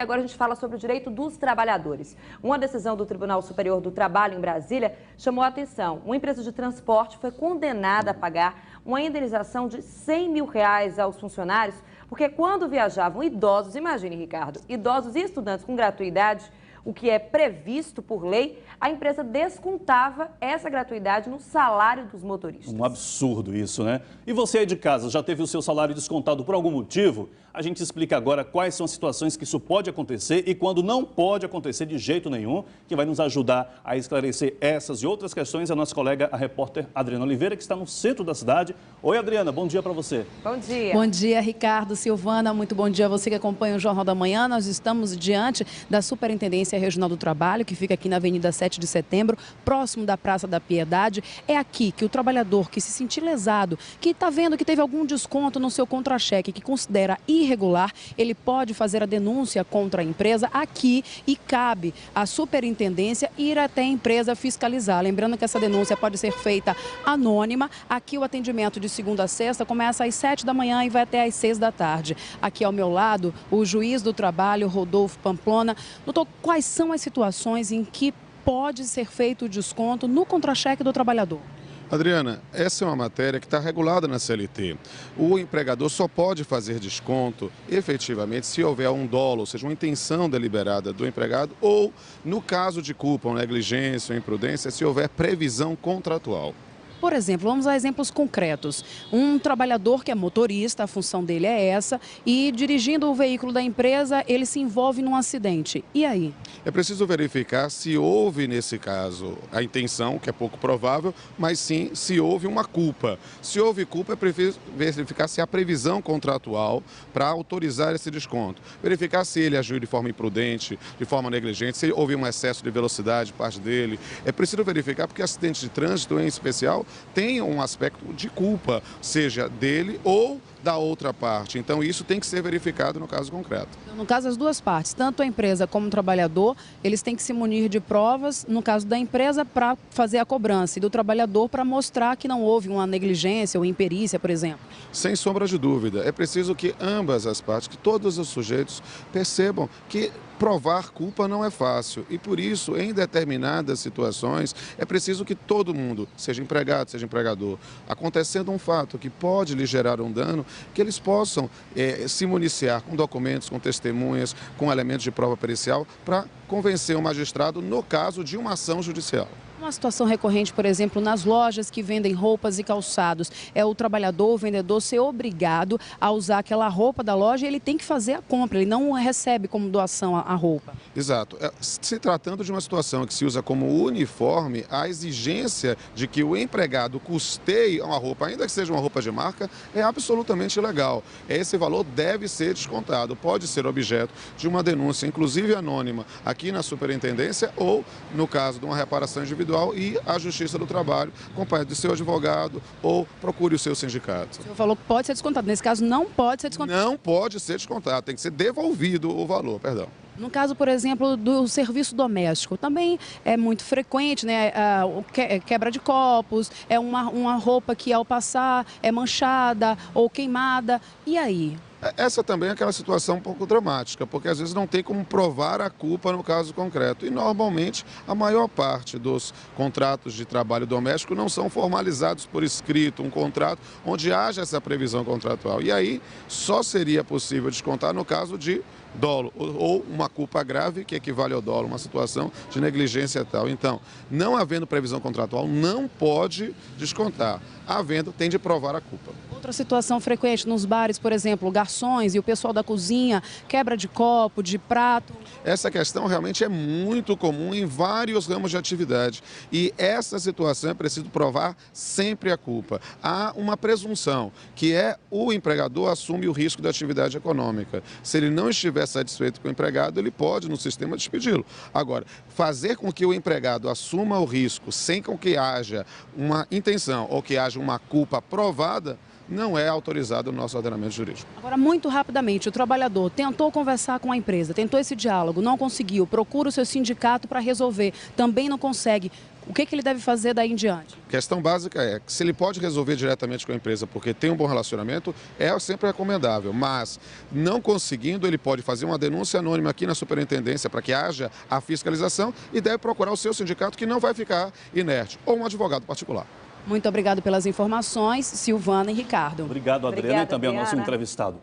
Agora a gente fala sobre o direito dos trabalhadores. Uma decisão do Tribunal Superior do Trabalho em Brasília chamou a atenção. Uma empresa de transporte foi condenada a pagar uma indenização de R$100 mil aos funcionários, porque quando viajavam idosos, imagine, Ricardo, idosos e estudantes com gratuidade, o que é previsto por lei, a empresa descontava essa gratuidade no salário dos motoristas. Um absurdo isso, né? E você aí de casa, já teve o seu salário descontado por algum motivo? A gente explica agora quais são as situações que isso pode acontecer e quando não pode acontecer de jeito nenhum. Quem vai nos ajudar a esclarecer essas e outras questões é a nossa colega, a repórter Adriana Oliveira, que está no centro da cidade. Oi, Adriana, bom dia para você. Bom dia. Bom dia, Ricardo, Silvana, muito bom dia a você que acompanha o Jornal da Manhã. Nós estamos diante da Superintendência Regional do Trabalho, que fica aqui na Avenida 7 de Setembro, próximo da Praça da Piedade. É aqui que o trabalhador que se sentir lesado, que está vendo que teve algum desconto no seu contra-cheque, que considera irregular, ele pode fazer a denúncia contra a empresa aqui e cabe à superintendência ir até a empresa fiscalizar. Lembrando que essa denúncia pode ser feita anônima. Aqui o atendimento de segunda a sexta começa às 7 da manhã e vai até às 6 da tarde. Aqui ao meu lado, o juiz do trabalho, Rodolfo Pamplona. Doutor, quais são as situações em que pode ser feito o desconto no contra-cheque do trabalhador? Adriana, essa é uma matéria que está regulada na CLT. O empregador só pode fazer desconto efetivamente se houver um dolo, ou seja, uma intenção deliberada do empregado, ou, no caso de culpa, ou negligência ou imprudência, se houver previsão contratual. Por exemplo, vamos a exemplos concretos. Um trabalhador que é motorista, a função dele é essa, e dirigindo o veículo da empresa, ele se envolve num acidente. E aí? É preciso verificar se houve, nesse caso, a intenção, que é pouco provável, mas sim se houve uma culpa. Se houve culpa, é preciso verificar se há previsão contratual para autorizar esse desconto. Verificar se ele agiu de forma imprudente, de forma negligente, se houve um excesso de velocidade por parte dele. É preciso verificar porque acidentes de trânsito, em especial, tem um aspecto de culpa, seja dele ou da outra parte. Então, isso tem que ser verificado no caso concreto. No caso, as duas partes, tanto a empresa como o trabalhador, eles têm que se munir de provas, no caso da empresa, para fazer a cobrança, e do trabalhador para mostrar que não houve uma negligência ou imperícia, por exemplo. Sem sombra de dúvida. É preciso que ambas as partes, que todos os sujeitos percebam que provar culpa não é fácil e, por isso, em determinadas situações, é preciso que todo mundo, seja empregado, seja empregador, acontecendo um fato que pode lhe gerar um dano, que eles possam se municiar com documentos, com testemunhas, com elementos de prova pericial para convencer o magistrado no caso de uma ação judicial. Uma situação recorrente, por exemplo, nas lojas que vendem roupas e calçados, é o trabalhador, o vendedor, ser obrigado a usar aquela roupa da loja e ele tem que fazer a compra, ele não recebe como doação a roupa. Exato. Se tratando de uma situação que se usa como uniforme, a exigência de que o empregado custeie uma roupa, ainda que seja uma roupa de marca, é absolutamente ilegal. Esse valor deve ser descontado, pode ser objeto de uma denúncia, inclusive anônima, aqui na superintendência ou, no caso de uma reparação individual, e a Justiça do Trabalho, acompanhado do seu advogado ou procure o seu sindicato. O senhor falou que pode ser descontado, nesse caso não pode ser descontado. Não pode ser descontado, tem que ser devolvido o valor, perdão. No caso, por exemplo, do serviço doméstico, também é muito frequente, né? Quebra de copos, é uma roupa que ao passar é manchada ou queimada, e aí? Essa também é aquela situação um pouco dramática, porque às vezes não tem como provar a culpa no caso concreto. E normalmente a maior parte dos contratos de trabalho doméstico não são formalizados por escrito, um contrato onde haja essa previsão contratual. E aí só seria possível descontar no caso de dolo ou uma culpa grave que equivale ao dolo, uma situação de negligência tal. Então, não havendo previsão contratual, não pode descontar. Havendo, tem de provar a culpa. Outra situação frequente nos bares, por exemplo, garçons e o pessoal da cozinha, quebra de copo, de prato. Essa questão realmente é muito comum em vários ramos de atividade e essa situação é preciso provar sempre a culpa. Há uma presunção, que é o empregador assume o risco da atividade econômica. Se ele não estiver satisfeito com o empregado, ele pode, no sistema, despedi-lo. Agora, fazer com que o empregado assuma o risco sem com que haja uma intenção ou que haja uma culpa provada, não é autorizado no nosso ordenamento jurídico. Agora, muito rapidamente, o trabalhador tentou conversar com a empresa, tentou esse diálogo, não conseguiu, procura o seu sindicato para resolver, também não consegue. O que ele deve fazer daí em diante? A questão básica é que se ele pode resolver diretamente com a empresa porque tem um bom relacionamento, é sempre recomendável, mas não conseguindo, ele pode fazer uma denúncia anônima aqui na superintendência para que haja a fiscalização e deve procurar o seu sindicato, que não vai ficar inerte, ou um advogado particular. Muito obrigado pelas informações, Silvana e Ricardo. Obrigado, Adriana, e também ao nosso entrevistado.